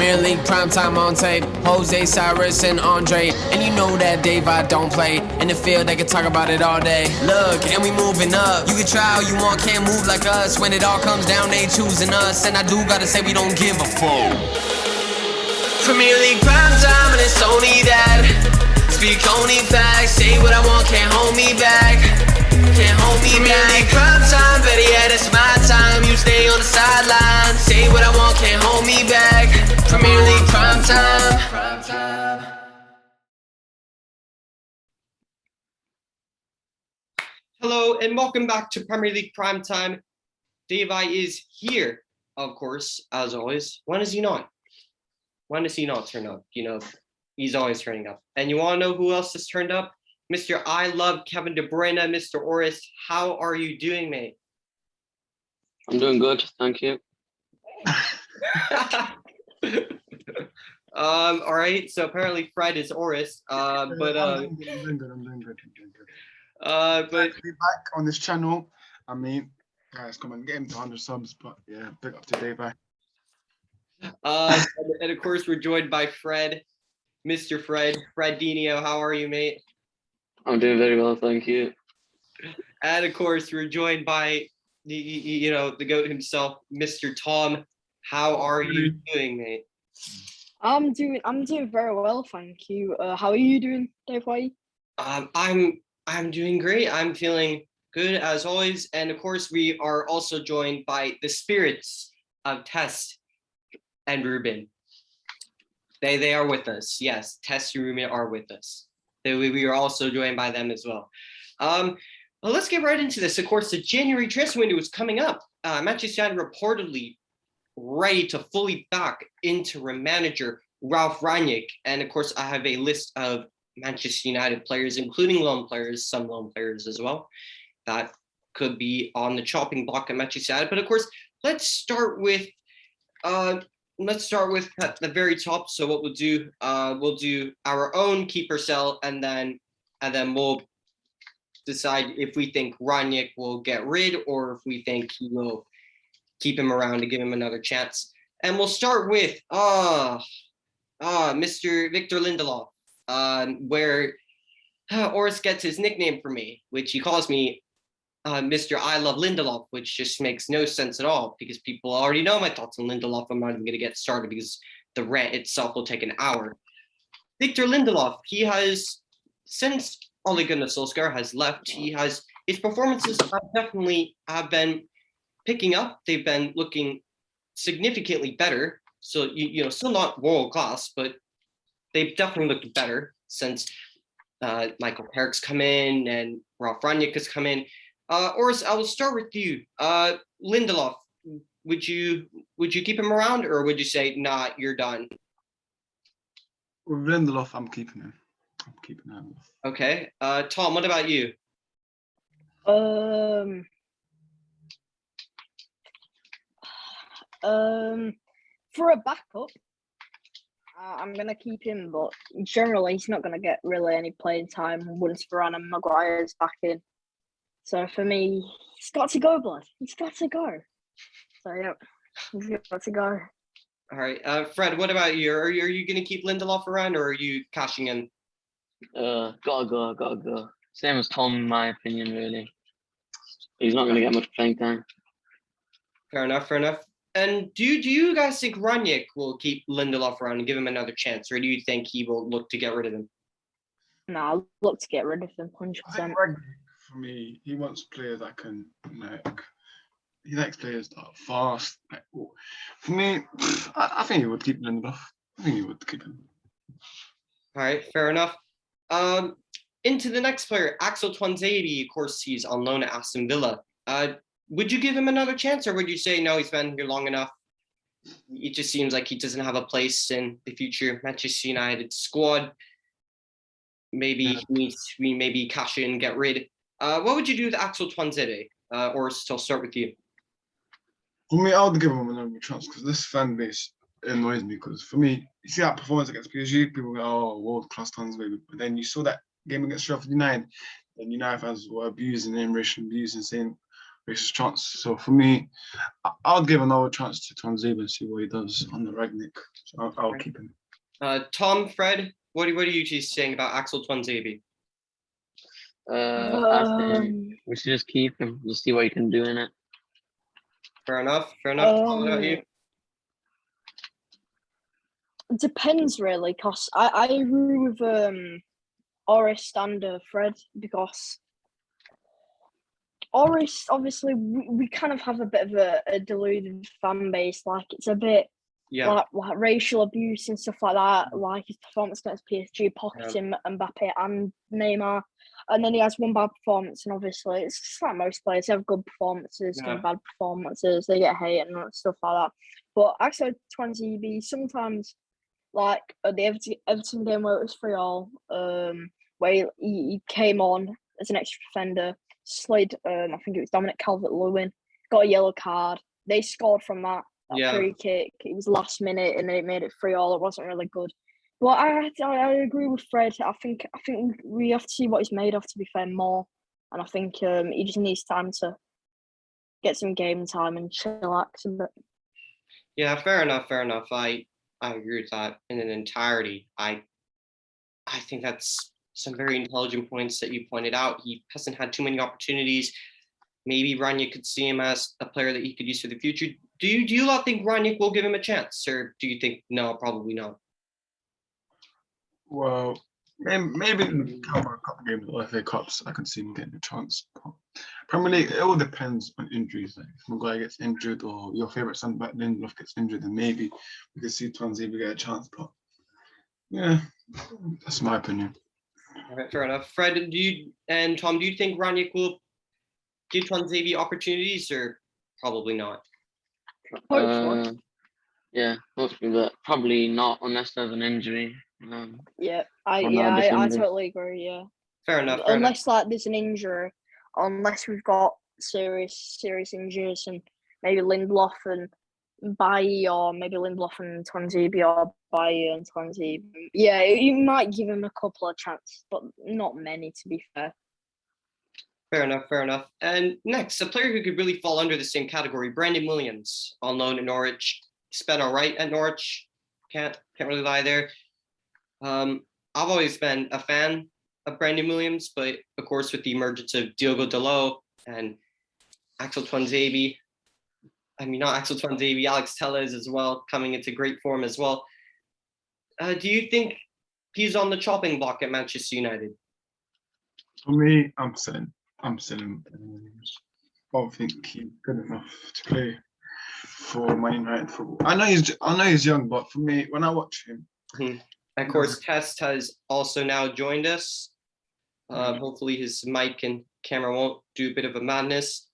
Premier League primetime on tape. Jose, Cyrus, and Andre. And you know that Dave I don't play. In the field, they can talk about it all day. Look, and we moving up. You can try all you want, can't move like us. When it all comes down, they choosing us. And I do gotta say, we don't give a fuck. Premier League primetime, and it's only that. Speak only facts. Say what I want, can't hold me back. Can't hold me back. Premier League primetime, better yet, it's my time. You stay on the sideline. Say what I want, can't hold me back. Premier League primetime. Hello and welcome back to Premier League Primetime. Davai is here, of course, as always. When is he not? When does he not turn up? You know, he's always turning up. And you want to know who else has turned up? Mr. I Love Kevin De Bruyne, Mr. Oris. How are you doing, mate? I'm doing good, thank you. All right. So apparently Fred is Oris. I'm doing good. But To be back on this channel. I mean, guys, come on, get him to 100 subs. But yeah, big up to Dave. and of course we're joined by Fred, Mr. Fred Dino. How are you, mate? I'm doing very well, thank you. And of course we're joined by the GOAT himself, Mr. Tom. How are you doing, mate? I'm doing very well, thank you. How are you doing, Dave? I'm doing great. I'm feeling good as always. And of course, we are also joined by the spirits of Tess and Ruben. They are with us. Yes, Tess and Ruben are with us. We are also joined by them as well. Well, let's get right into this. Of course, the January transfer window is coming up. Manchester United reportedly ready to fully back interim manager Ralf Rangnick. And of course, I have a list of Manchester United players, including loan players, some loan players as well, that could be on the chopping block at Manchester United. But of course, let's start with at the very top. So what we'll do our own keeper sell, and then we'll decide if we think Rangnick will get rid or if we think he will keep him around to give him another chance. And we'll start with Mr. Victor Lindelof. Where Oris gets his nickname from me, which he calls me Mr. I Love Lindelof, which just makes no sense at all because people already know my thoughts on Lindelof. I'm not even going to get started because the rant itself will take an hour. Victor Lindelof, he has, since Ole Gunnar Solskjaer has left, his performances have been picking up. They've been looking significantly better. So, still not world class, but they've definitely looked better since Michael Carrick's come in and Ralf Rangnick has come in. Oris, I will start with you. Lindelof, would you keep him around, or would you say, nah, you're done? With Lindelof, I'm keeping him. Okay. Tom, what about you? For a backup, I'm going to keep him, but generally he's not going to get really any playing time once Varane and Maguire is back in. So for me, he's got to go, blood. He's got to go. So, yeah, he's got to go. All right. Fred, what about you? Are you going to keep Lindelof around, or are you cashing in? Gotta go. Same as Tom, in my opinion, really. He's not going to get much playing time. Fair enough. And do you guys think Rangnick will keep Lindelof around and give him another chance, or do you think he will look to get rid of him? No, I'll look to get rid of him, 100%. I think Rangnick, for me, he wants players that can, he likes players that are fast. For me, I think he would keep Lindelof. I think he would keep him. All right, fair enough. Into the next player, Axel Twanzai. Of course, he's on loan at Aston Villa. Would you give him another chance, or would you say, no, he's been here long enough? It just seems like he doesn't have a place in the future Manchester United squad. Maybe we maybe cash in, get rid. What would you do with Axel Twanzai? Or still start with you? For me, I would give him another chance because this fan base annoys me. Because for me, you see that performance against PSG, people go, "Oh, world-class Twanzai." But then you saw that game against Sheffield United, and United fans were abusing him, racial abuse, and saying wastes his chance. So for me, I'll give another chance to Twanzai and see what he does on the Rangnick. So I'll keep him. Tom, Fred, what are you two saying about Axel Twanzai? I think we should just keep him, just see what he can do in it. Fair enough. Tom, what about you? It depends really, because I agree with Orist and Fred, because Orist, obviously, we kind of have a bit of a deluded fan base. Like, it's a bit like racial abuse and stuff like that. Like his performance against PSG, pocketing Mbappe and Neymar. And then he has one bad performance, and obviously, it's just like most players. They have good performances, and bad performances. They get hate and stuff like that. But Axel Twanzai, sometimes, like at the Everton game where it was 3-3, where he came on as an extra defender, slid, I think it was Dominic Calvert-Lewin, got a yellow card. They scored from that free kick. It was last minute, and it made it 3-3. It wasn't really good. But I agree with Fred. I think we have to see what he's made of, to be fair, more. And I think he just needs time to get some game time and chillax a bit. Yeah, fair enough. I agree with that in an entirety. I think that's some very intelligent points that you pointed out. He hasn't had too many opportunities. Maybe Rangnick could see him as a player that he could use for the future. Do you not think Rangnick will give him a chance, or do you think no, probably not? Well, maybe in a couple of games or FA Cups, I can see him getting a chance. But Premier League, it all depends on injuries. Like if Maguire gets injured or your favourite centre back Lindelof gets injured, then maybe we could see Twanzai get a chance. But yeah, that's my opinion. All right, fair enough. Fred, and Tom, do you think Rangnick will give Twanzai opportunities, or probably not? Yeah, hopefully, but probably not unless there's an injury. I totally agree. Yeah, fair enough. Unless like there's an injury, unless we've got serious injuries, and maybe Lindelof and Bailly, or maybe Lindelof and Twanzai, or Bailly and Twanzai. Yeah, you might give him a couple of chances, but not many, to be fair. Fair enough. And next, a player who could really fall under the same category, Brandon Williams, all known at Norwich. Spent all right at Norwich. Can't really lie there. I've always been a fan of Brandon Williams, but of course with the emergence of Diogo Dalot and Axel Twanzai, Alex Telles as well, coming into great form as well. Do you think he's on the chopping block at Manchester United? For me, I'm selling Williams. I don't think he's good enough to play for Man United football. I know he's young, but for me, when I watch him, of course, Test has also now joined us. Hopefully, his mic and camera won't do a bit of a madness.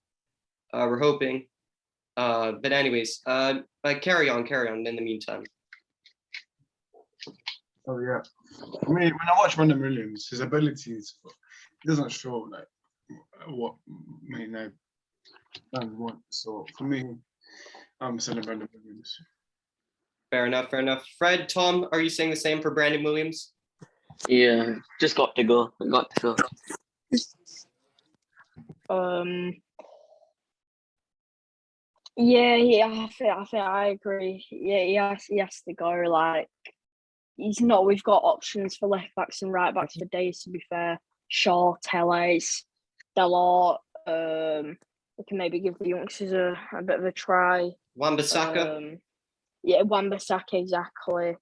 We're hoping. But anyways, carry on in the meantime. Oh yeah, for me, when I watch Brandon Williams, his abilities, he doesn't show like what Man United fans want. So for me, I'm selling Brandon Williams. Fair enough. Fred, Tom, are you saying the same for Brandon Williams? Yeah, just got to go. Yeah, I think I agree. Yeah, he has to go. Like, we've got options for left backs and right backs for days, to be fair. Shaw, Telles, Dalot. We can maybe give the youngsters a bit of a try. Wan-Bissaka. Wan-Bissaka, exactly.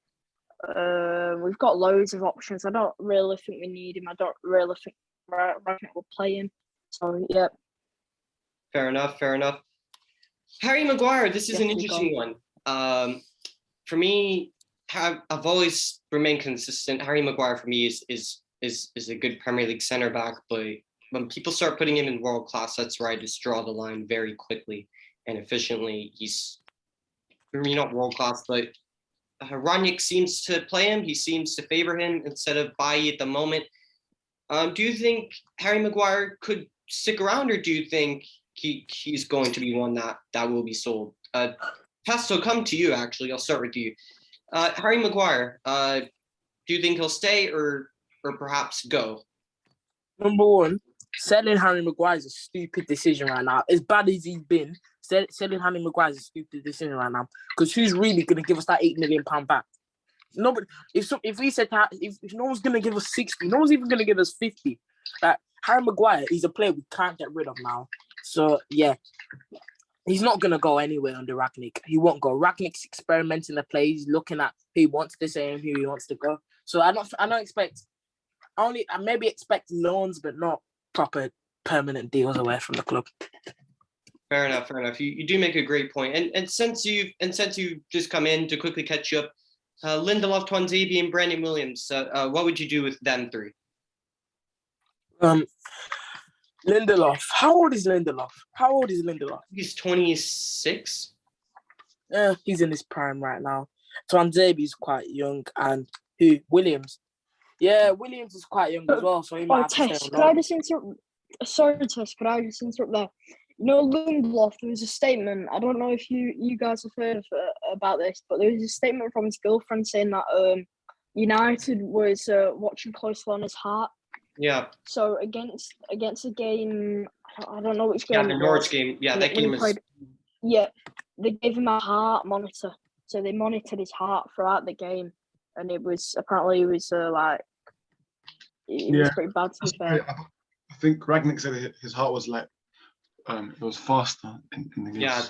We've got loads of options. I don't really think we need him. I don't really think Rangnick will play him. So, yeah. Fair enough. Harry Maguire, this is an interesting one. For me, I've always remained consistent. Harry Maguire for me is a good Premier League centre back, but when people start putting him in world class, that's where I just draw the line very quickly and efficiently. He's, for me, not world class, but Rangnick seems to play him. He seems to favor him instead of Bailly at the moment. Do you think Harry Maguire could stick around, or do you think he's going to be one that will be sold? Pesto, come to you, actually. I'll start with you. Harry Maguire, do you think he'll stay or perhaps go? Number one, selling Harry Maguire is a stupid decision right now. As bad as he's been, selling Harry Maguire is a stupid decision right now. Because who's really going to give us that £8 million back? Nobody. If we said that, if no one's going to give us 60, no one's even going to give us 50. Like Harry Maguire, he's a player we can't get rid of now. So yeah, he's not going to go anywhere under Rangnick. He won't go. Rangnick's experimenting the plays, looking at who he wants to say and who he wants to go. So I don't expect. I maybe expect loans, but not proper permanent deals away from the club. Fair enough. You do make a great point. And since you've just come in, to quickly catch you up, Lindelof, Twanzai, and Brandon Williams, what would you do with them three? Lindelof. How old is Lindelof? He's 26. Yeah, he's in his prime right now. Twanzai is quite young, and Williams. Yeah, Williams is quite young as well, so he might have to Tess, stay could I just interrupt? Sorry, Tess, could I just interrupt there? You know, Lindelof, there was a statement, I don't know if you guys have heard about this, but there was a statement from his girlfriend saying that United was watching closely on his heart. Yeah. So against a game, I don't know which game. Yeah, the Norwich game. Yeah, that game was. Yeah, they gave him a heart monitor, so they monitored his heart throughout the game, and it was apparently it was pretty bad to be fair. I think Rangnick said his heart was like it was faster in the game. Yeah,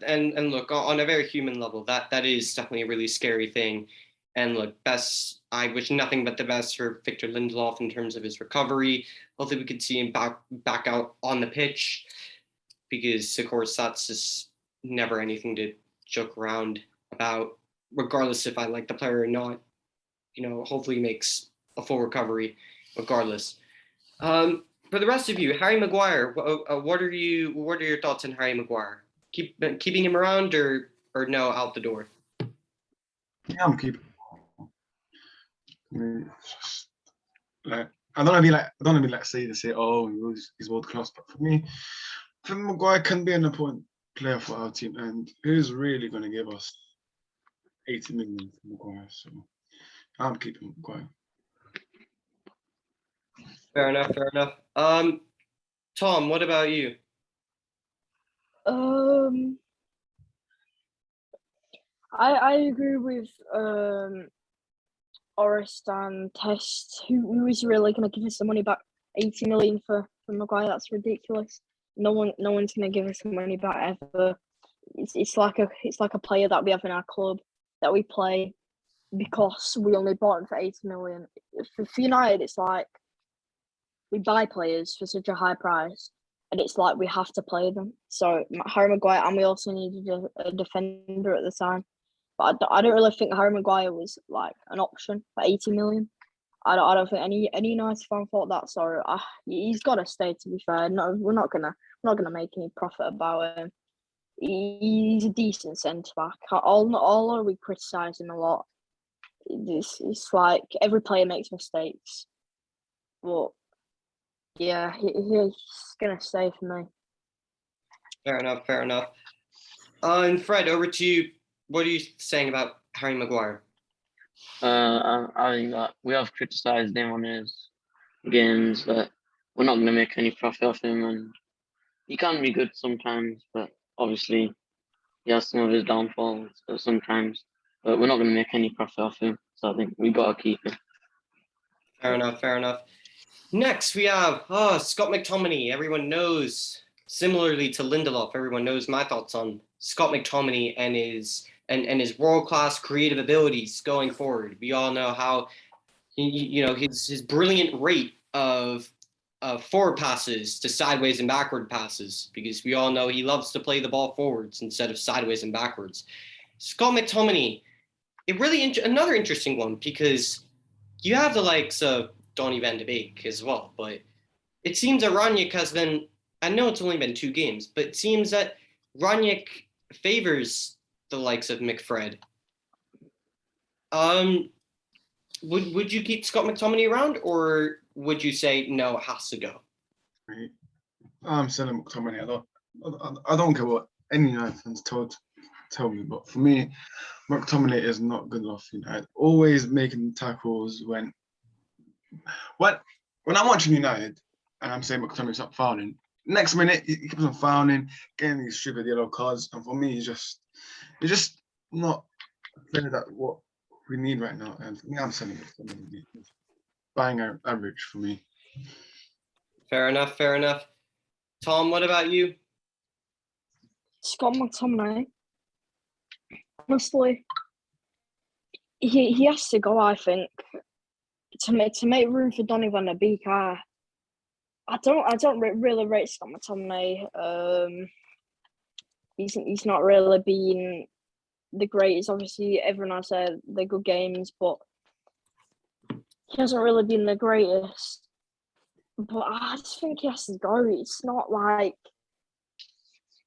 and look, on a very human level, that is definitely a really scary thing. And look, I wish nothing but the best for Victor Lindelof in terms of his recovery. Hopefully we could see him back out on the pitch, because of course that's just never anything to joke around about, regardless if I like the player or not. You know, hopefully he makes a full recovery regardless. For the rest of you, Harry Maguire, what are your thoughts on Harry Maguire? Keeping him around or no, out the door? Yeah, I'm keeping. I mean, just, like, I don't want to be say, oh, he's world class, but for me, Maguire can be an important player for our team, and who's really going to give us 80 million for Maguire? So I'm keeping Maguire. Fair enough. Tom, what about you? I agree with Orest and Test. Who is really going to give us the money back? 80 million for Maguire? That's ridiculous. No one's going to give us the money back ever. It's like a player that we have in our club that we play because we only bought him for 80 million. For United, it's like we buy players for such a high price, and it's like we have to play them. So Harry Maguire, and we also needed a defender at the time. But I don't really think Harry Maguire was like an option for 80 million. I don't think any United fan thought that. So he's got to stay. To be fair, no, we're not gonna make any profit about him. He's a decent centre back. Although we criticise him a lot, it's like every player makes mistakes. But yeah, he's gonna stay for me. Fair enough. And Fred, over to you. What are you saying about Harry Maguire? I think that we have criticised him on his games, but we're not going to make any profit off him. And he can be good sometimes, but obviously he has some of his downfalls sometimes. But we're not going to make any profit off him, so I think we got to keep him. Fair enough. Next, we have Scott McTominay. Everyone knows, similarly to Lindelof, everyone knows my thoughts on Scott McTominay and his world-class creative abilities going forward. We all know how his brilliant rate of forward passes to sideways and backward passes, because we all know he loves to play the ball forwards instead of sideways and backwards. Scott McTominay, another interesting one, because you have the likes of Donny van de Beek as well, but it seems that Rangnick has been, I know it's only been 2 games, but it seems that Rangnick favors the likes of McFred. Would you keep Scott McTominay around, or would you say no, it has to go? I'm selling McTominay. I don't care what any United fans tell me, but for me, McTominay is not good enough. United always making tackles when I'm watching United, and I'm saying Mctominy stop fouling. Next minute, he keeps on fouling, getting these stupid yellow cards, and for me, he's just not playing that what we need right now. And for me, I'm selling it. Buying average for me. Fair enough. Fair enough. Tom, what about you? Scott McTominay. Honestly, he has to go. I think to make room for Donny van der Beek. I don't really rate Scott McTominay. He's not really been the greatest. Obviously, everyone has said they're good games, but he hasn't really been the greatest. But I just think he has to go. It's not like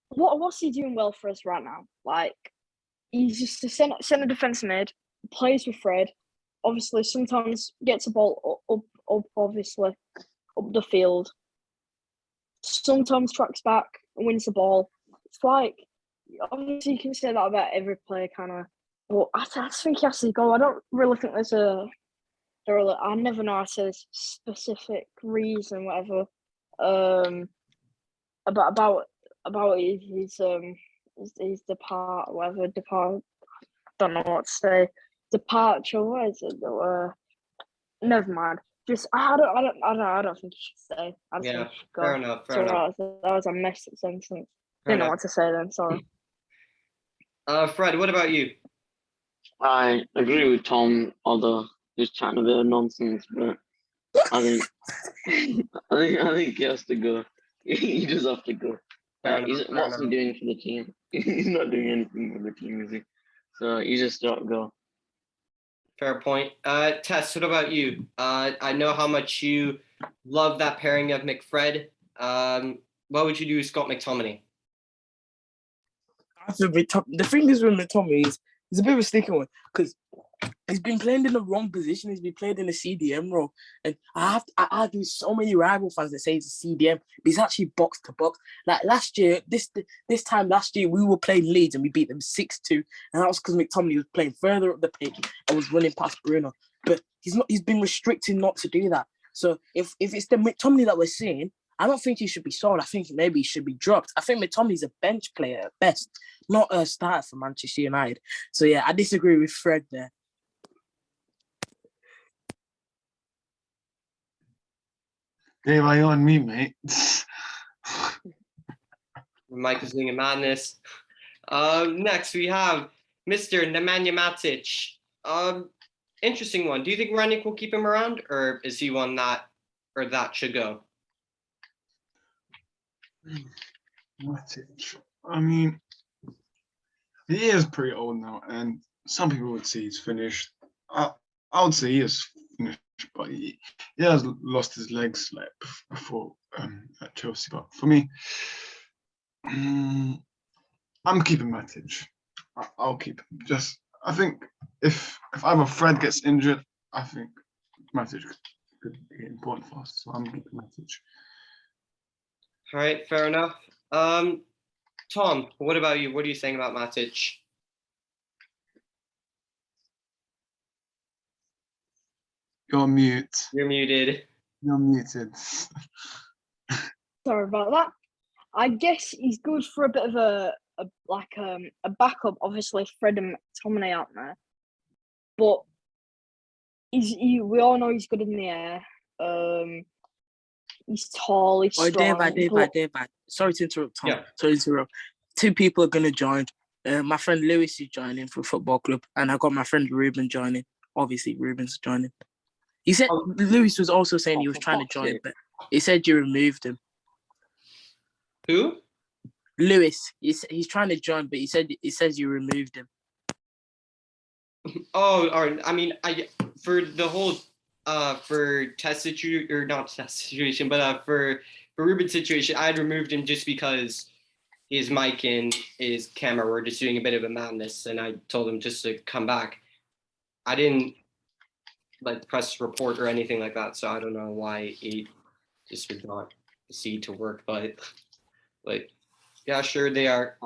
what's he doing well for us right now? Like he's just a centre defence mid, plays with Fred. Obviously, sometimes gets the ball up obviously up the field. Sometimes tracks back and wins the ball. It's like obviously you can say that about every player, kind of. But I just think he has to go. I don't really think there's I never know. I say a specific reason, whatever. About his depart. Don't know what to say. Departure. What is it? Never mind. Just I don't think he should stay. I just think he should go. Fair enough. Fair enough. That was a messed up sentence. Fair Didn't know enough. what to say then. Sorry. Fred, what about you? I agree with Tom, although he's chatting a bit of nonsense, but I think I think he has to go. He just has to go. Fair What's enough. he doing for the team? He's not doing anything for the team, is he? So he just got to go. Fair point. Tess, what about you? I know how much you love that pairing of McFred. What would you do with Scott McTominay? The thing is with Mctominy is he's a bit of a sticky one because he's been playing in the wrong position. He's been playing in the CDM role, and I argue with so many rival fans that say he's a CDM, but he's actually box to box. Like last year, this time last year, we were playing Leeds and we beat them 6-2, and that was because McTominay was playing further up the pitch and was running past Bruno. But he's been restricted not to do that. So if it's the McTominay that we're seeing, I don't think he should be sold. I think maybe he should be dropped. I think McTominay's a bench player at best, not a starter for Manchester United. So yeah, I disagree with Fred there. Dave, are you on me, mate? Mike is doing a madness. Next, we have Mr. Nemanja Matic. Interesting one. Do you think Rangnick will keep him around, or is he one that should go? Matic. I mean, he is pretty old now, and some people would say he's finished. I would say he is finished, but he has lost his legs like before at Chelsea. But for me, I'm keeping Matic. I'll keep him. I think if either Fred gets injured, I think Matic could be important for us. So I'm keeping Matic. All right, fair enough. Tom, what about you? What are you saying about Matic? You're mute. You're muted. You're muted. Sorry about that. I guess he's good for a bit of a backup. Obviously, Fred and McTominay out there, but we all know he's good in the air. He's tall. He's strong. David. Sorry to interrupt, Tom. Yeah. Sorry to interrupt. 2 people are gonna join. My friend Lewis is joining for football club, and I got my friend Ruben joining. Obviously, Ruben's joining. He said Lewis was also saying he was trying to join, but he said you removed him. Who? Lewis. He's trying to join, but he says you removed him. Oh, all right. I mean, for the whole for test situation, or not test situation, but for Ruben's situation, I had removed him just because his mic and his camera were just doing a bit of a madness, and I told him just to come back. I didn't press report or anything like that, so I don't know why he just would not proceed to work, but yeah, sure, they are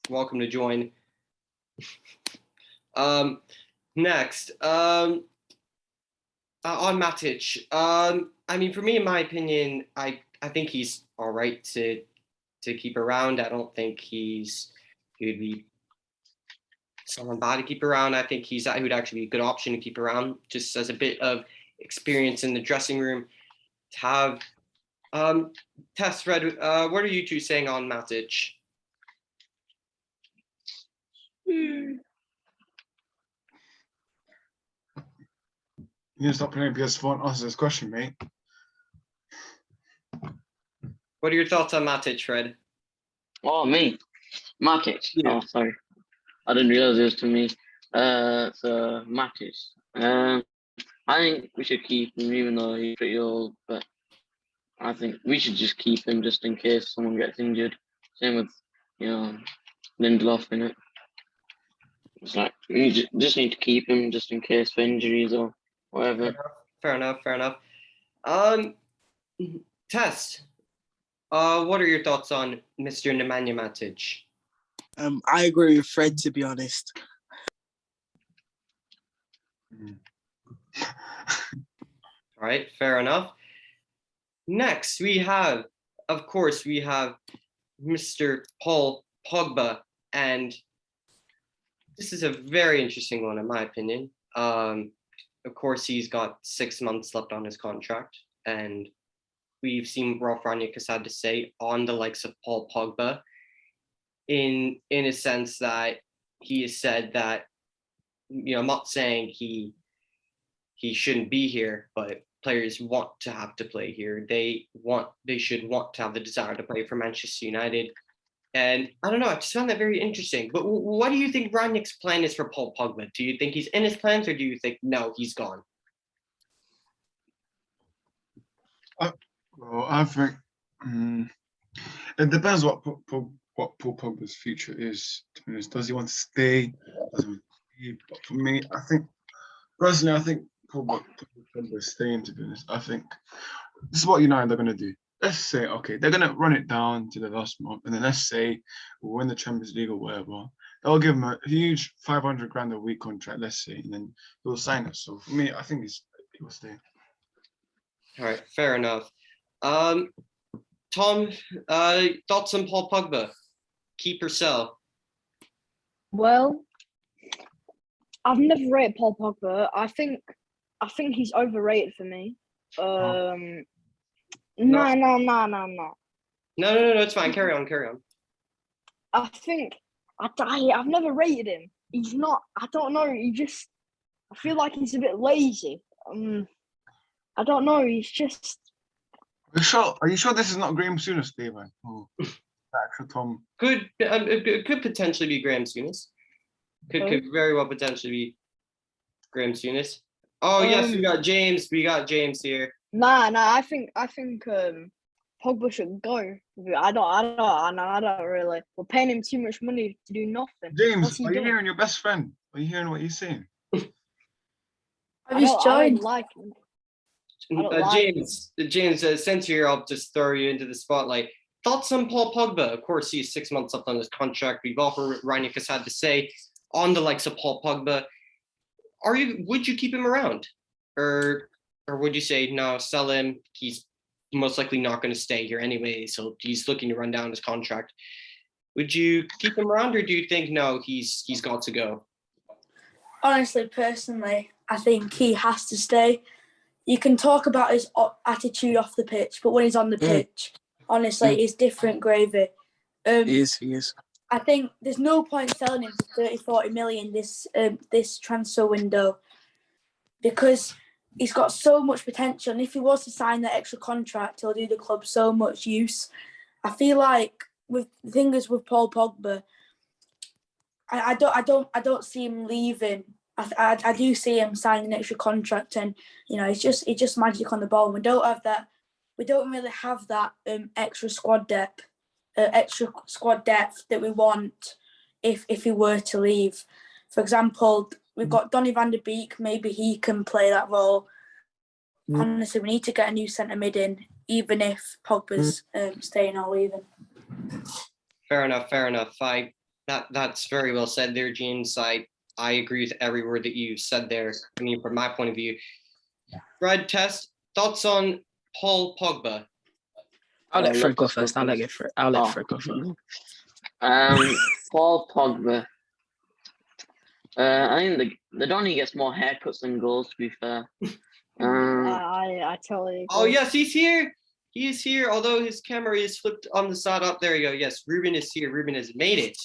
welcome to join. Next, On Matic, I mean, for me, in my opinion, I think he's all right to keep around. I don't think he would be someone bad to keep around. I think he would actually be a good option to keep around, just as a bit of experience in the dressing room to have. Tess, Fred, what are you two saying on Matic? You need to stop playing PS4 and answer this question, mate. What are your thoughts on Matic, Fred? Oh, me. Matic. Yeah. Oh, sorry. I didn't realize it was to me. So Matic. I think we should keep him, even though he's pretty old. But I think we should just keep him just in case someone gets injured. Same with, Lindelof in it. It's like we just need to keep him just in case for injuries or whatever. Fair enough. Tess, what are your thoughts on Mr. Nemanja Matic? I agree with Fred, to be honest. All right, fair enough. Next, we have Mr. Paul Pogba, and this is a very interesting one, in my opinion. Of course, he's got 6 months left on his contract, and we've seen what Rangnick has had to say on the likes of Paul Pogba, in a sense that he has said that, I'm not saying he shouldn't be here, but players want to have to play here. They should want to have the desire to play for Manchester United. And I don't know, I just found that very interesting. But what do you think Rangnick's plan is for Paul Pogba? Do you think he's in his plans, or do you think, no, he's gone? Well, I think it depends what Paul Pogba's future is. To be honest, does he want to stay? Does he want to leave? But for me, I think Pogba is staying. To be honest, I think this is what United are going to do. Let's say, okay, they're going to run it down to the last month, and then let's say we'll win the Champions League or whatever. They'll give him a huge 500 grand a week contract, let's say, and then he'll sign it. So for me, I think he will stay. All right, fair enough. Tom, thoughts on Paul Pogba? Keep or sell? Well, I've never rated Paul Pogba. I think he's overrated for me. No. No, it's fine. Carry on. I think I've never rated him. He's not. I don't know. I feel like he's a bit lazy. I don't know. He's just. Are you sure this is not Graham Souness, David? Oh, actual Tom. Could potentially be Graham Souness. Could very well potentially be Graham Souness. Oh yes, we got James. We got James here. Nah. I think Pogba should go. I don't really. We're paying him too much money to do nothing. James, are you hearing your best friend? Are you hearing what he's saying? I don't like him. James, since you're here, I'll just throw you into the spotlight. Thoughts on Paul Pogba? Of course, he's 6 months left on his contract. We've all heard what Rangnick has had to say on the likes of Paul Pogba. Would you keep him around, or would you say no, sell him? He's most likely not going to stay here anyway, so he's looking to run down his contract. Would you keep him around, or do you think no, he's got to go? Honestly, personally, I think he has to stay. You can talk about his attitude off the pitch, but when he's on the pitch, honestly, it's different gravy. He is. I think there's no point selling him for 30-40 million this transfer window, because he's got so much potential, and if he was to sign that extra contract, he'll do the club so much use. I feel like with the thing is with Paul Pogba, I don't see him leaving. I do see him signing an extra contract, and it's just magic on the ball. We don't have that. We don't really have that extra squad depth that we want if he were to leave. For example, we've got Donny van der Beek. Maybe he can play that role. Honestly, we need to get a new centre mid in, even if Pogba's staying or leaving. Fair enough. That's very well said there, James. I agree with every word that you said there. I mean, from my point of view, Fred, Test, thoughts on Paul Pogba? I'll let Fred go let's go first. I'll let first. Fred. I'll let Oh. Fred go first. Paul Pogba. I think the Donny gets more haircuts than goals, to be fair. I totally agree. Oh, yes, he's here. He is here, although his camera is flipped on the side up. There you go. Yes, Ruben is here. Ruben has made it.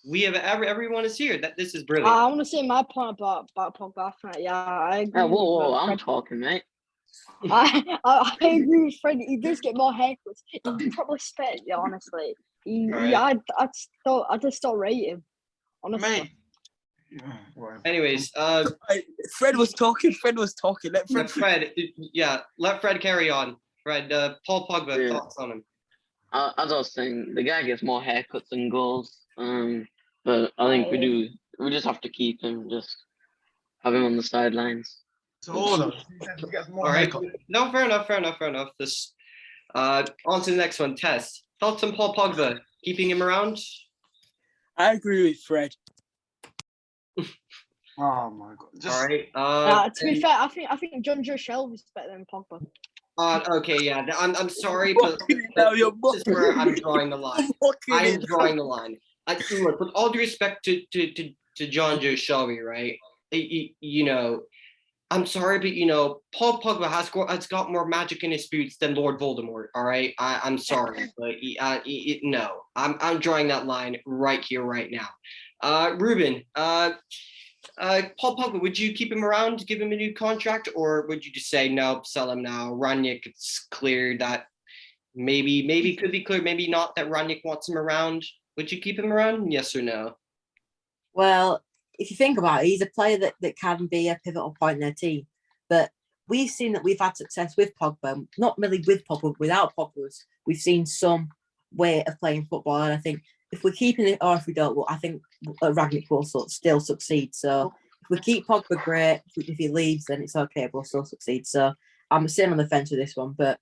We have everyone is here. This is brilliant. I want to say my point about Pogba. Yeah, I agree. Whoa, with I'm Fred. talking, mate. I agree with Fred. He does get more haircuts. He can probably spit, yeah, honestly. Right. I just don't rate him. Honestly. Mate. Yeah, whatever. Anyways, Fred was talking. Let Fred. let Fred, let Fred carry on. Fred, Paul Pogba, Yeah. thoughts on him? As I was saying, the guy gets more haircuts than goals. But I think we just have to keep him, just have him on the sidelines. So hold on. He gets more All right. haircut. No, fair enough. This, on to the next one. Test. Thoughts on Paul Pogba? Keeping him around? I agree with Fred. Oh my god. All right. To be fair, I think John Joe Shelby is better than Pogba. Okay, yeah. I'm sorry, but Now you're this is where I'm drawing the line. I am mocking drawing the line. Look, with all due respect to John Joe Shelby, right? You know, I'm sorry, but Paul Pogba has got more magic in his boots than Lord Voldemort. All right, I'm sorry, but no, I'm drawing that line right here, right now. Ruben, Paul Pogba, would you keep him around, give him a new contract, or would you just say no, sell him now? Rangnick, it's clear that maybe could be clear, maybe not that Rangnick wants him around. Would you keep him around? Yes or no? Well, if you think about it, he's a player that can be a pivotal point in their team. But we've seen that we've had success with Pogba, not really with Pogba, without Pogba. We've seen some way of playing football. And I think if we're keeping it or if we don't, well, I think Rangnick will still succeed. So if we keep Pogba, great. If he leaves, then it's okay. We'll still succeed. So I'm sitting on the fence with this one. But,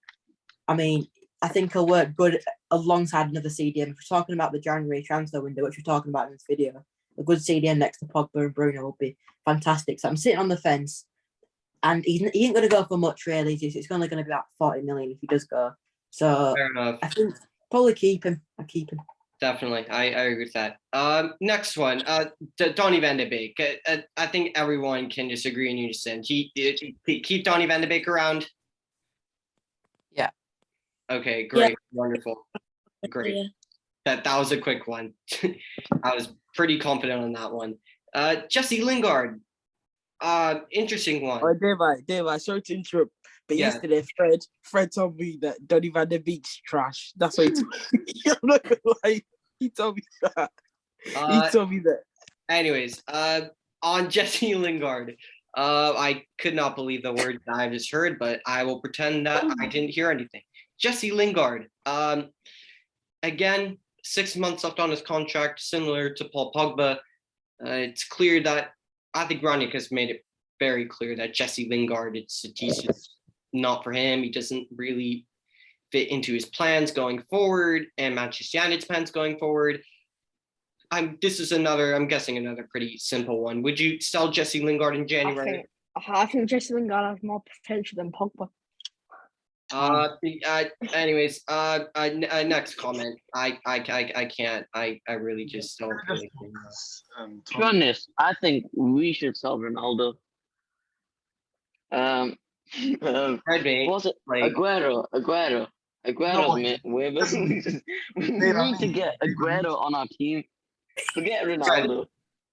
I mean, I think he'll work good alongside another CDM. If we're talking about the January transfer window, which we're talking about in this video, a good CDM next to Pogba and Bruno will be fantastic. So I'm sitting on the fence, and he ain't going to go for much, really. It's only going to be about 40 million if he does go. So Fair enough. I think probably keep him. I keep him. Definitely, I agree with that. Next one, Donny van de Beek. I think everyone can just agree in unison. Keep Donny van de Beek around. Yeah. Okay, great, Yeah. Wonderful, great. Yeah. That was a quick one. I was pretty confident on that one. Jesse Lingard. Interesting one. Oh, Dave, sorry to interrupt. But Yeah. yesterday, Fred told me that Donny van de Beek's trash. That's what he told me. I'm not gonna lie. He told me that. He told me that. Anyways, on Jesse Lingard, I could not believe the words that I just heard, but I will pretend that I didn't hear anything. Jesse Lingard, again, 6 months left on his contract, similar to Paul Pogba. It's clear that I think Rangnick has made it very clear that Jesse Lingard, it's just not for him. He doesn't really fit into his plans going forward and Manchester United's plans going forward. I'm guessing another pretty simple one. Would you sell Jesse Lingard in January? I think Jesse Lingard has more potential than Pogba. Anyways, next comment. I can't. I really just don't think. To be honest, I think we should sell Ronaldo. Was it Aguero? We need to get Aguero on our team. Forget Ronaldo.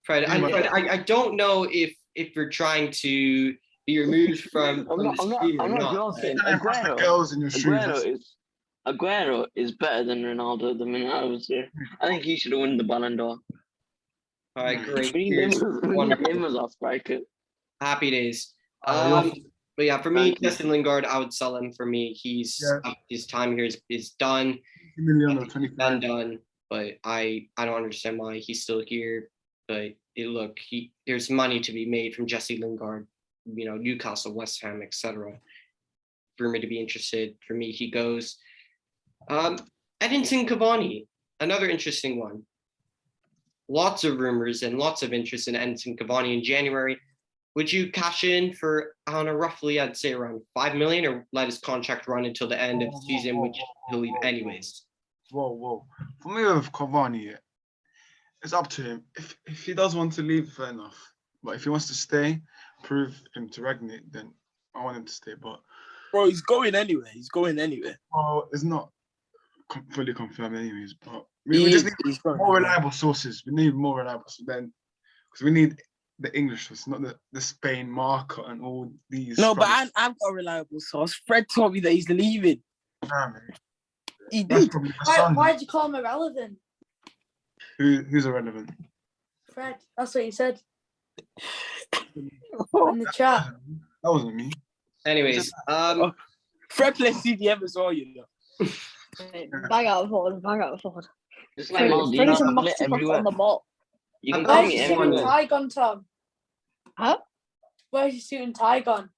Fred, I don't know if you're trying to be removed from I'm not joking. Aguero is better than Ronaldo the minute I was here. I think he should have won the Ballon d'Or. All right, great. We need him as our striker. Happy days. But yeah, for me, Jesse Lingard, I would sell him. For me, his time here is done. Done. But I don't understand why he's still here. But there's money to be made from Jesse Lingard. Newcastle, West Ham, etc. For me to be interested, for me, he goes. Edinson Cavani, another interesting one. Lots of rumors and lots of interest in Edinson Cavani in January. would you cash in for, I don't know, roughly, I'd say around 5 million, or let his contract run until the end of the season, which he'll leave anyways? Whoa. For me with Cavani, it's up to him. If he does want to leave, fair enough. But if he wants to stay, prove him to Rangnick, then I want him to stay. But Bro, he's going anywhere. well, it's not fully confirmed anyways. But we just need more reliable sources. We need more reliable sources then, because we need the English source, not the Spain market and all these. No, but I've got a reliable source. Fred told me that he's leaving. Nah, man. He That's did. probably the son. Why did you call him irrelevant? Who's irrelevant? Fred, that's what you said in the chat. That wasn't me. Anyways, Fred plays CDM as well, you know. Bang out forward. Just like Maldini, Freddie's a I play massive everywhere. on the ball. You can I'm call Where's me your suit and everywhere. tie gone, Tom? Huh? Where's your suit and tie gone?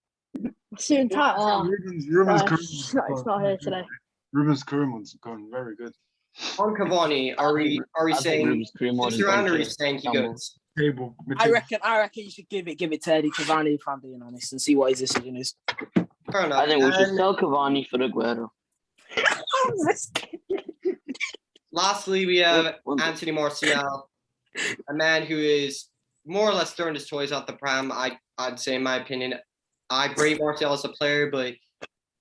Soon tight. Ruben's It's not here today. Ruben's Karim's gone very good. on Cavani, are we I think saying Ruben's career mode he's is around, or are going you to saying he stumble. goes? Table. I reckon you should give it to Eddie Cavani, if I'm being honest, and see what his decision is. Fair enough. I think we should And sell Cavani for Aguero. lastly, we have One- Anthony Martial, a man who is more or less throwing his toys out the pram. I'd say, in my opinion, I rate Martial as a player, but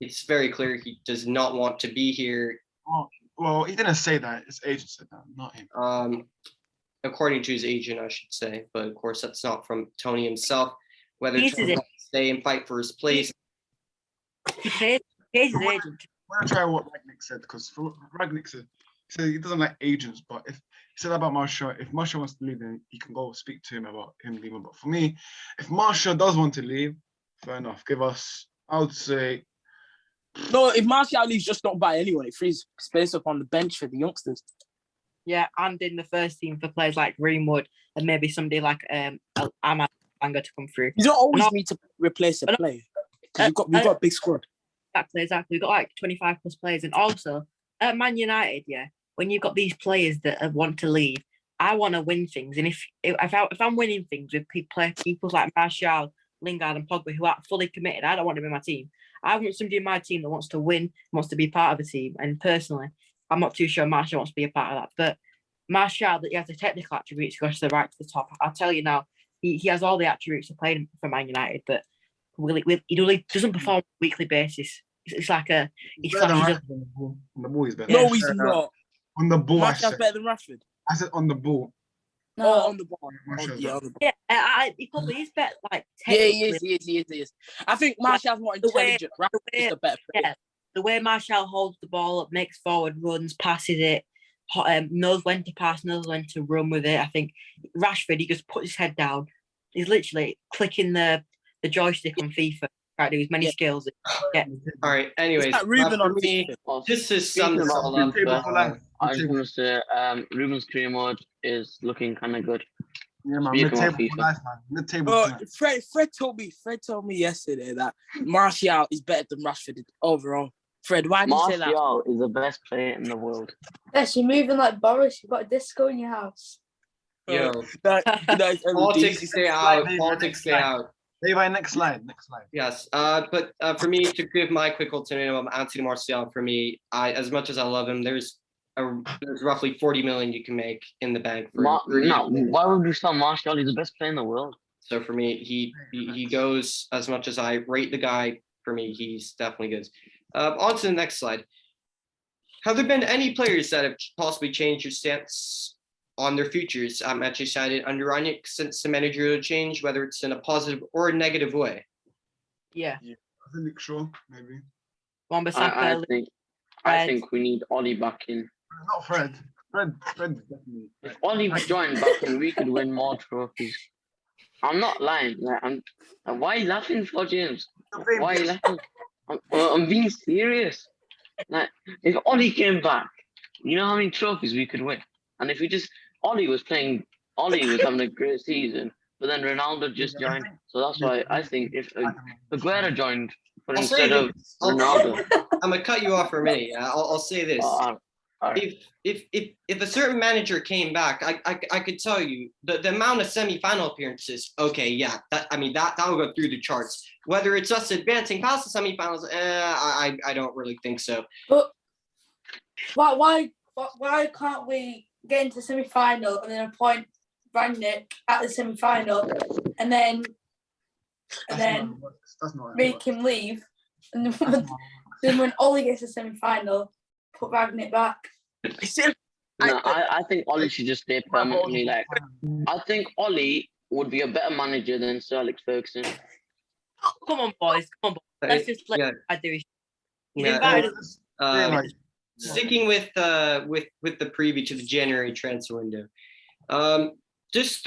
it's very clear he does not want to be here. Well, he didn't say that. His agent said that, not him. According to his agent, I should say, but of course that's not from Tony himself. Whether He's Tony his wants to stay and fight for his place. He pays his agent. I'm gonna try what Ragnick said, because Ragnick said he doesn't like agents, but if he said that about Martial, if Martial wants to leave, then he can go speak to him about him leaving. But for me, if Martial does want to leave, fair enough. Give us, I would say, No, if Martial leaves, just don't buy anyone. It frees space up on the bench for the youngsters. Yeah, and in the first team for players like Greenwood and maybe somebody like Ahmad Banga to come through. You don't always No. need to replace a player. 'Cause we've got a big squad. Exactly. We've got like 25 plus players. And also at Man United, yeah, when you've got these players that want to leave, I want to win things. And if I'm winning things with people like Martial, Lingard and Pogba who are fully committed, I don't want them in my team. I want somebody in my team that wants to win, wants to be part of a team. And personally, I'm not too sure Martial wants to be a part of that. But Martial, that he has the technical attributes to go to the right to the top. I'll tell you now, he has all the attributes to play for Man United, but he doesn't perform on a weekly basis. It's like he better than flashes up. Rashford on the ball. He's better. No, Yeah, he's fair not. On the ball, I Martial's said. better than Rashford. I said on the ball. No, Oh, on the ball. Martial's Yeah, better. on the ball. Yeah, he probably is better. Like Yeah, technically, he is. I think Martial's more the way- intelligent. Rashford's just a better player. yeah, the way Martial holds the ball up, makes forward runs, passes it, knows when to pass, knows when to run with it. I think Rashford, he just puts his head down. He's literally clicking the joystick on FIFA. Right, do as many skills. Yeah. All right. Anyways, It's like Ruben for on me, FIFA. Well, just to sum speaking this about all up, Table for life. I just want to say, Ruben's career mode is looking kind of good. Yeah, man. Speaking Mid-table of FIFA. for life, man. Mid-table Oh, for life. Fred told me yesterday that Martial is better than Rashford overall. Fred, why did you say that? Martial is the best player in the world. yes, you're moving like Boris. You've got a disco in your house. yo, Politics stay out. Politics stay out. Levi, next slide. Yes, but for me, to give my quick ultimatum on Anthony Martial, for me, as much as I love him, there's roughly 40 million you can make in the bank. No, why would you sell Martial? He's the best player in the world. So for me, he goes. As much as I rate the guy, for me, he's definitely good. On to the next slide. Have there been any players that have possibly changed your stance on their futures at Manchester United under Rangnick since the managerial change, whether it's in a positive or a negative way? Yeah. I think sure, maybe. Wan-Bissaka, I think we need Ollie back in. Not Fred. Fred definitely. If Ollie joined back in, we could win more trophies. I'm not lying. Why are you laughing for, James? Why are you laughing? I'm being serious. Like, if Ollie came back, you know how many trophies we could win? And if Ollie was having a great season, but then Ronaldo just joined. So that's why I think if Maguire joined, but I'll say instead of this. Ronaldo. I'm gonna cut you off for a minute. Yeah? I'll say this. if a certain manager came back, I could tell you the amount of semifinal appearances. Okay, yeah, that will go through the charts. Whether it's us advancing past the semifinals, I don't really think so. But why can't we get into the semi-final and then appoint Rangnick at the semi-final and then make him leave, and then when Ollie gets the semi-final, put Rangnick back? No, I think Ollie should just stay permanently. Like, I think Ollie would be a better manager than Sir Alex Ferguson. Come on, boys. Let's just let I do it. Sticking with the preview to the January transfer window, just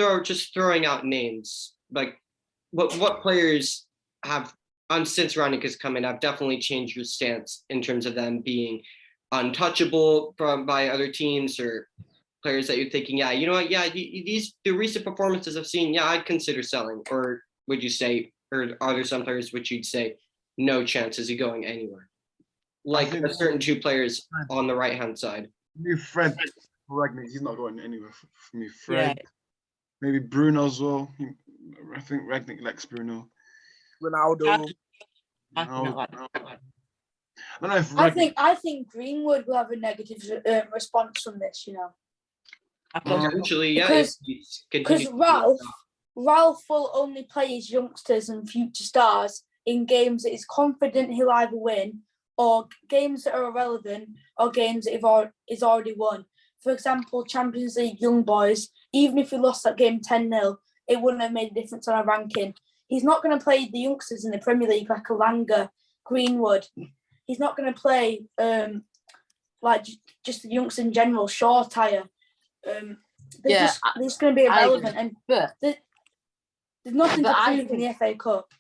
throwing out names, like what players have since Rangnick has come in have definitely changed your stance in terms of them being untouchable by other teams, or players that you're thinking, yeah, you know what, yeah, the recent performances I've seen, yeah, I'd consider selling. Or would you say, or are there some players which you'd say no chances of going anywhere? Like a certain two players on the right hand side. Maybe Fred Rangnick, he's not going anywhere for me. Fred, maybe Bruno as well. I think Rangnick likes Bruno. Ronaldo. I don't know if I think Greenwood will have a negative response from this, you know. Potentially, yeah. Because Ralph will only play his youngsters and future stars in games that he's confident he'll either win, or games that are irrelevant, or games that he's already won. For example, Champions League young boys, even if he lost that game 10-0, it wouldn't have made a difference on our ranking. He's not going to play the youngsters in the Premier League like Alanga, Greenwood. He's not going to play just the youngsters in general, Shortire. They're just going to be irrelevant. There's nothing to prove in the FA Cup.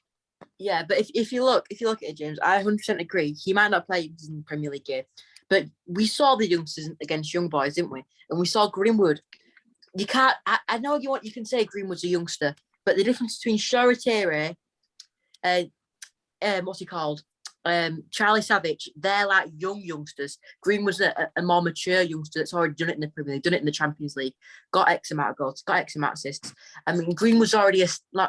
Yeah, but if you look at it, James, I 100% agree. He might not play in the Premier League game, but we saw the youngsters against young boys, didn't we? And we saw Greenwood. You can't. I know you can say Greenwood's a youngster, but the difference between Shortire and what's he called? Charlie Savage, they're like youngsters. Greenwood's a more mature youngster that's already done it in the Premier League, done it in the Champions League, got X amount of goals, got X amount of assists. I mean, Greenwood's already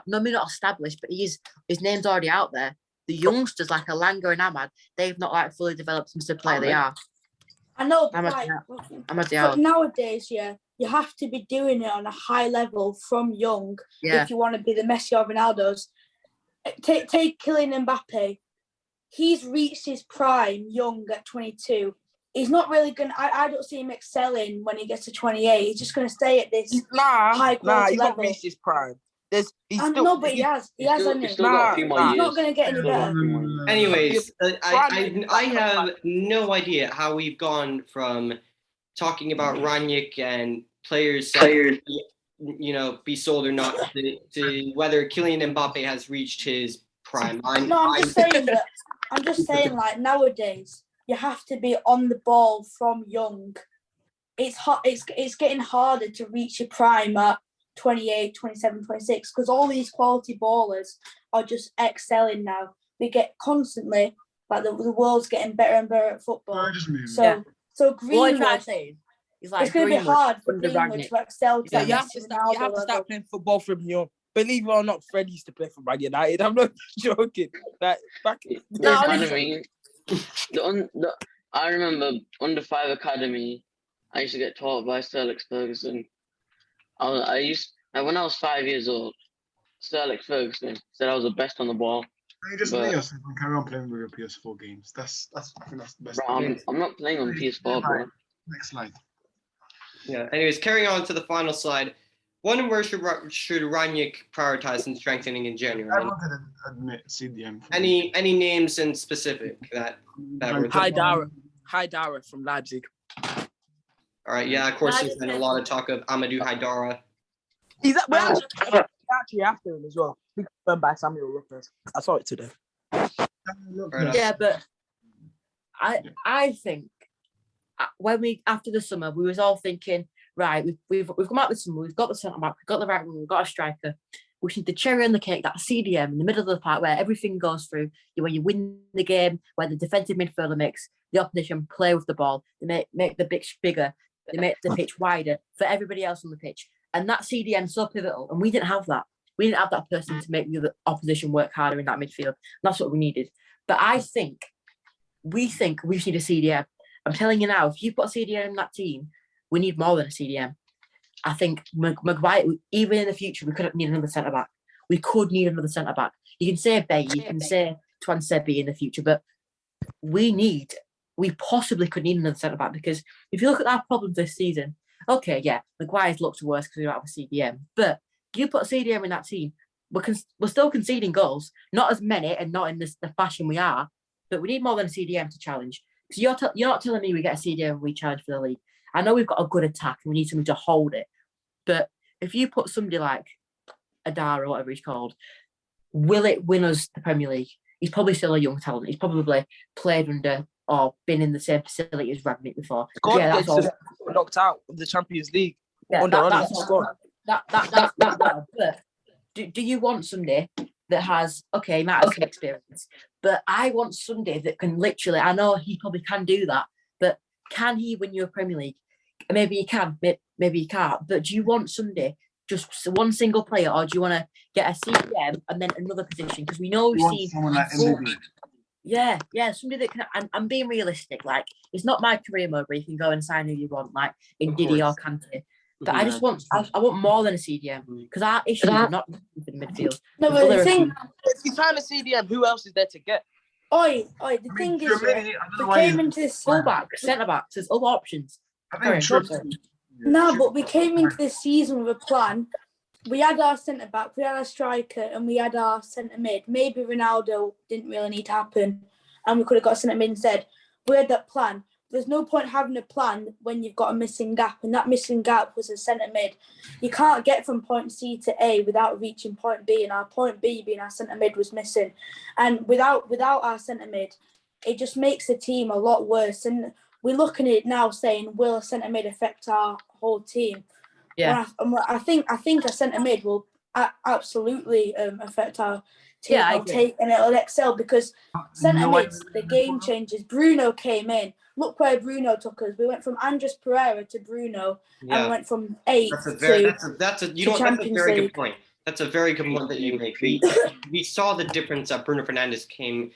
maybe not established, but his name's already out there. The youngsters like Alanga and Ahmad, they've not fully developed into the player they are. I know, but nowadays, you have to be doing it on a high level from young if you want to be the Messi or Ronaldo's. Take Kylian Mbappe. He's reached his prime young at 22. He's not really going to... I don't see him excelling when he gets to 28. He's just going to stay at this high quality he's level. Not reached his prime. He has, he has, hasn't he? He's not going to get any better. Anyways, I have no idea how we've gone from talking about Rangnick and players be sold or not to whether Kylian Mbappe has reached his prime. I'm just saying like nowadays you have to be on the ball from young. It's getting harder to reach your prime at 28, 27, 26 because all these quality ballers are just excelling now. We get constantly the world's getting better and better at football. So Greenwood, it's going to be hard for Greenwood to excel. You have to start playing football from young. Believe it or not, Fred used to play for Man United. I'm not joking. I remember under 5 academy, I used to get taught by Sir Alex Ferguson. When I was 5 years old, Sir Alex Ferguson said I was the best on the ball. You just play yourself and carry on playing with your PS4 games. I think that's the best. Bro, I'm not playing on PS4, bro. Next slide. Yeah. Anyways, carrying on to the final slide. When where should Rangnick prioritize in strengthening in January? I wanted to admit CDM. Any names in specific that were Haidara from Leipzig. All right. Yeah. Of course, there's been a lot of talk of Amadou Haidara. We're actually after him as well. Confirmed by Samuel Ruppers. I saw it today. Yeah, but I think when after the summer we was all thinking, right, we've come out this summer, we've got the centre back, we've got the right wing, we've got a striker. We just need the cherry on the cake, that CDM in the middle of the park where everything goes through. Where you win the game, where the defensive midfielder makes the opposition play with the ball. They make the pitch bigger. They make the pitch wider for everybody else on the pitch. And that CDM is so pivotal. And we didn't have that. We didn't have that person to make the opposition work harder in that midfield. And that's what we needed. But we think we just need a CDM. I'm telling you now, if you put a CDM in that team, we need more than a CDM. I think Maguire, even in the future, we could need another centre-back. We could need another centre-back. You can say Bay, you can say Twanzai in the future, but we possibly could need another centre-back because if you look at our problems this season, okay, yeah, Maguire's looked worse because we don't have a CDM, but you put a CDM in that team, we're still conceding goals, not as many and not in the fashion we are, but we need more than a CDM to challenge. Because you're not telling me we get a CDM and we challenge for the league. I know we've got a good attack and we need something to hold it, but if you put somebody like Adar or whatever he's called, will it win us the Premier League? He's probably still a young talent. He's probably played under or been in the same facility as Rangnick before. Yeah, that's all. Knocked out of the Champions League. Yeah, that's but do you want somebody that has, okay, he might have some experience, but I want somebody that can literally, I know he probably can do that, but can he win you a Premier League? Maybe he can, maybe he can't, but do you want somebody, just one single player, or do you want to get a CDM and then another position? Because we know we've seen someone like MVP. Yeah, somebody that can. I'm being realistic. Like, it's not my career mode where you can go and sign who you want, like in Diddy or Kante. But I just want, I want more than a CDM because our issue is not for the midfield. No, but the thing, if you sign a CDM, who else is there to get? the thing is, we came into this fullback, centre backs. There's other options. No, but we came into this season with a plan. We had our centre back, we had our striker, and we had our centre mid. Maybe Ronaldo didn't really need to happen, and we could have got a centre mid instead. We had that plan. There's no point having a plan when you've got a missing gap, and that missing gap was a centre mid. You can't get from point C to A without reaching point B, and our point B being our centre mid was missing. And without our centre mid, it just makes the team a lot worse. And we're looking at it now saying, will a centre mid affect our whole team? Yeah, I think a centre mid will absolutely affect our team. Yeah, I agree. And it'll excel because centre mids, the game changes. Bruno came in. Look where Bruno took us. We went from Andres Pereira to Bruno, and we went from 8 that's a to very Champions good point. That's a very good point that you make. We saw the difference that Bruno Fernandes came,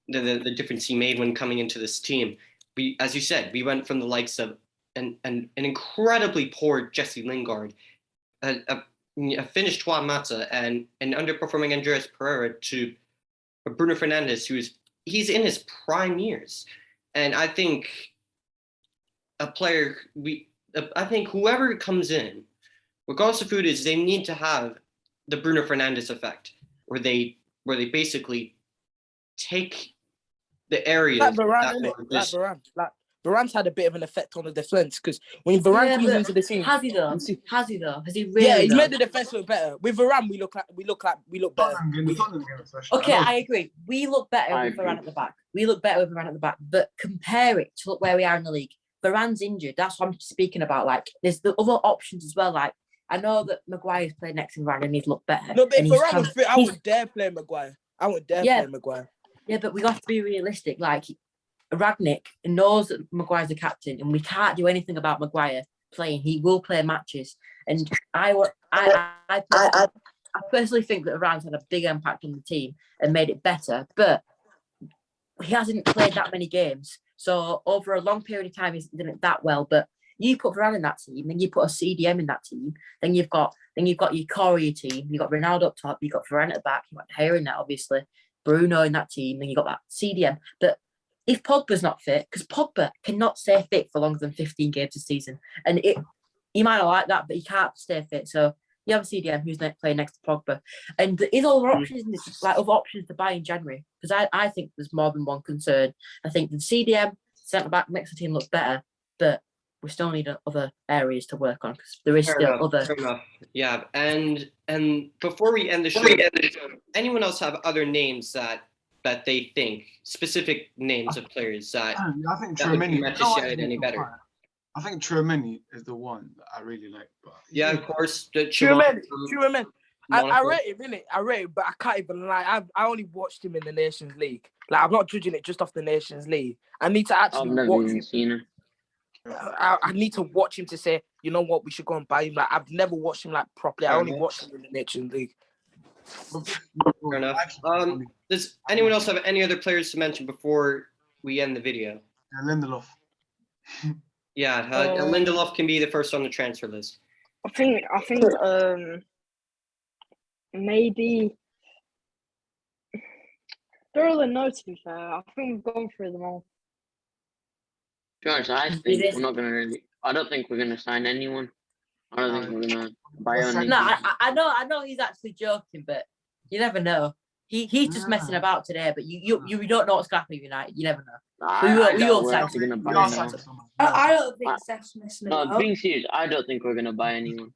the difference he made when coming into this team. We, as you said, we went from the likes of an incredibly poor Jesse Lingard, a finished Juan Mata, and an underperforming Andreas Pereira to Bruno Fernandes, he's in his prime years. And I think I think whoever comes in, regardless of who it is, they need to have the Bruno Fernandes effect, where they basically take the areas. Like Varane, Varane's had a bit of an effect on the defense because when Varane comes into the scene, has he though? Has he really? Yeah, he's made the defense look better. With Varane, we look better. Okay, I agree. We look better with Varane at the back. But compare it to where we are in the league. Varane's injured. That's what I'm speaking about. Like, there's the other options as well. Like, I know that Maguire's played next to Varane and he's looked better. No, but if Varane was fit, I wouldn't dare play Maguire. Play Maguire. Yeah, but we have to be realistic. Like, Rangnick knows that Maguire's the captain, and we can't do anything about Maguire playing. He will play matches, and I personally think that Varane's had a big impact on the team and made it better. But he hasn't played that many games, so over a long period of time, he's done it that well. But you put Varane in that team, then you put a CDM in that team, then you've got your core of your team, you've got Ronaldo up top, you've got Varane at the back, you've got Hair in that, obviously, Bruno in that team, then you've got that CDM. But if Pogba's not fit, because Pogba cannot stay fit for longer than 15 games a season, and he might not like that, but he can't stay fit. So you have a CDM who's playing next to Pogba, and there is other options, like other options to buy in January. Because I think there's more than one concern. I think the CDM centre back makes the team look better, but we still need other areas to work on because there is still other. Fair enough. Yeah, and before we end the show, anyone else have other names that they think, specific names of players that I think that would make Tchouaméni Manchester United any better? I think Tchouaméni is the one that I really like. But Yeah, of course. Tchouaméni. I Monaco. rate him, innit? I rate him, but I can't even lie. I only watched him in the Nations League. Like, I'm not judging it just off the Nations League. I need to I've actually never watch even him. seen him. I need to watch him to say, you know what, we should go and buy him. Like, I've never watched him like properly. I Fair only enough. watched him in the Nations League. Fair enough. Does anyone else have any other players to mention before we end the video? Lindelof. Yeah, Lindelof can be the first on the transfer list. I think maybe. Don't really know, to be fair. I think we've gone through them all. To be honest, I think we're not gonna really. I don't think we're gonna sign anyone. I don't think we're gonna buy any. No, I know he's actually joking, but you never know. He's just messing about today, but you don't know what's going to happen with United. You never know. I doubt we're actually gonna buy anyone. I don't think Steph's missing No, about. being serious, I don't think we're gonna buy anyone.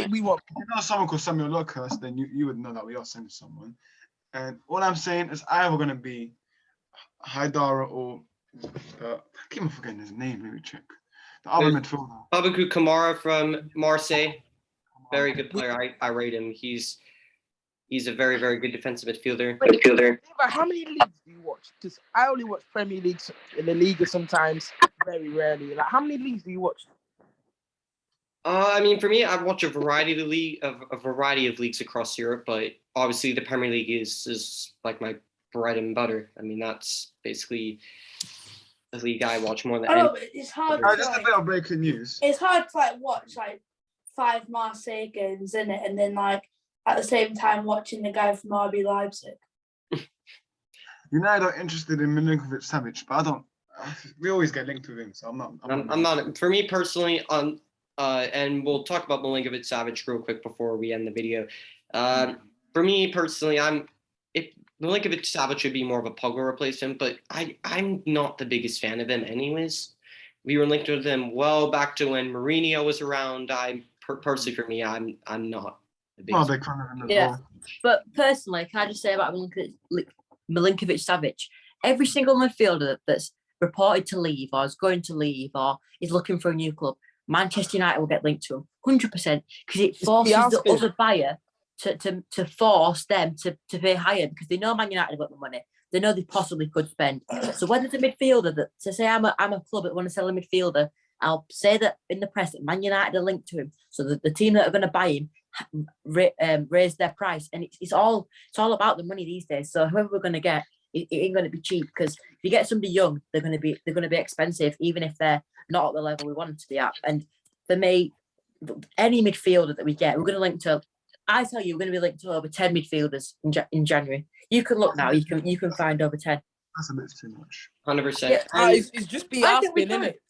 We want. If you know someone called Samuel Lucas, then you would know that we are sending someone. And all I'm saying is either going to be Haidara or I keep on forgetting his name. Let me check. The other midfielder. Babou Kamara from Marseille. Very good player. I rate him. He's a very, very good defensive midfielder. How many leagues do you watch? Because I only watch Premier League in the Liga sometimes, very rarely. Like, how many leagues do you watch? I mean, for me, I watch a variety of leagues across Europe, but obviously the Premier League is like my bread and butter. I mean, that's basically the league I watch more than. I know, but it's hard. Just a bit of breaking news. It's hard to like watch like 5 Marseille games, isn't it? And then like at the same time watching the guy from RB Leipzig. United are interested in Milinkovic Savic, but I don't. We always get linked with him, so I'm not. I'm not. For me personally, and we'll talk about Milinkovic Savic real quick before we end the video. For me personally, if Milinkovic Savic should be more of a Pogba replacement, but I'm not the biggest fan of him anyways. We were linked with him well back to when Mourinho was around. Personally, for me, I'm not the biggest. Big fan of him as well. But personally, can I just say about Milinkovic Savic? Every single midfielder that's reported to leave or is going to leave or is looking for a new club, Manchester United will get linked to him 100% because it forces the other buyer to force them to pay higher because they know Man United have got the money. They know they possibly could spend. So whether it's a midfielder that to say I'm a club that want to sell a midfielder, I'll say that in the press that Man United are linked to him. So the team that are going to buy him raise their price, and it's all about the money these days. So whoever we're going to get, it ain't going to be cheap because if you get somebody young, they're going to be expensive, even if they're not at the level we want them to be at. And for me, any midfielder that we get, we're going to link to. I tell you, we're going to be linked to over 10 midfielders in January. You can look now. You can find over 10. That's a bit too much. 100%. Yeah, it's just PR spin, isn't it?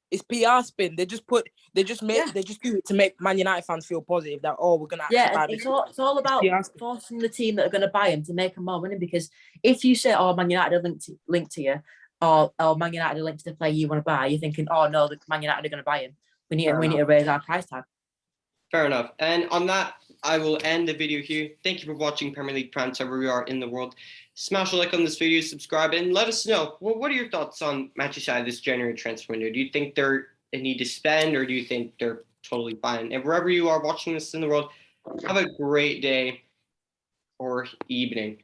It's PR spin. They just do it to make Man United fans feel positive that we're gonna buy it's all about forcing the team that are going to buy him to make them more money. Because if you say, "Oh, Man United are linked to you," or Man United are linked to the player you want to buy, you're thinking, "Oh no, the Man United are going to buy him. We need to raise our price tag." Fair enough. And on that, I will end the video here. Thank you for watching Premier League Prime, wherever we are in the world. Smash a like on this video, subscribe, and let us know. Well, what are your thoughts on Manchester United this January transfer window? Do you think they're in need to spend, or do you think they're totally fine? And wherever you are watching this in the world, have a great day or evening.